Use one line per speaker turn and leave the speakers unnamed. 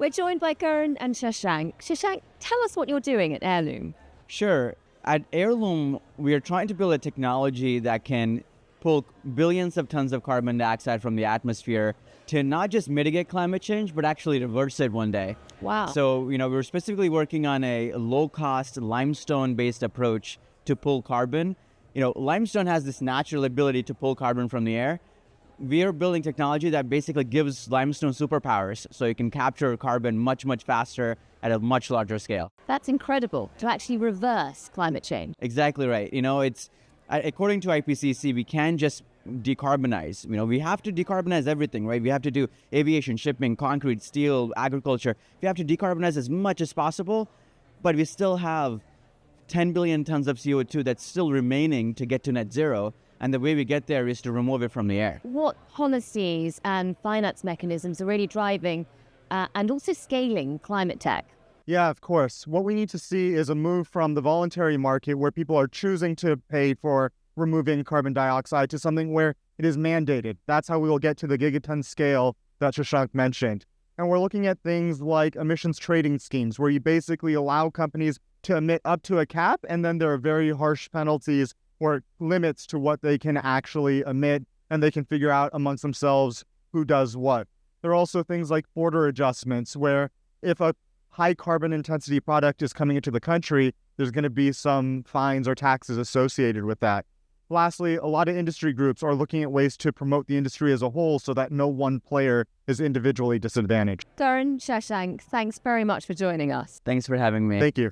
We're joined by Karan and Shashank. Shashank, tell us what you're doing at Heirloom.
Sure. At Heirloom, we are trying to build a technology that can pull billions of tons of carbon dioxide from the atmosphere to not just mitigate climate change, but actually reverse it one day.
Wow.
So, we're specifically working on a low-cost limestone-based approach to pull carbon. Limestone has this natural ability to pull carbon from the air. We are building technology that basically gives limestone superpowers, so you can capture carbon much, much faster at a much larger scale.
That's incredible, to actually reverse climate change.
Exactly right. It's according to IPCC, we can't just decarbonize. We have to decarbonize everything, right? We have to do aviation, shipping, concrete, steel, agriculture. We have to decarbonize as much as possible, but we still have 10 billion tons of CO2 that's still remaining to get to net zero. And the way we get there is to remove it from the air.
What policies and finance mechanisms are really driving and also scaling climate tech?
Yeah, of course. What we need to see is a move from the voluntary market where people are choosing to pay for removing carbon dioxide to something where it is mandated. That's how we will get to the gigaton scale that Shashank mentioned. And we're looking at things like emissions trading schemes where you basically allow companies to emit up to a cap, and then there are very harsh penalties or limits to what they can actually emit, and they can figure out amongst themselves who does what. There are also things like border adjustments, where if a high carbon intensity product is coming into the country, there's going to be some fines or taxes associated with that. Lastly, a lot of industry groups are looking at ways to promote the industry as a whole so that no one player is individually disadvantaged.
Karan, Shashank, thanks very much for joining us.
Thanks for having me.
Thank you.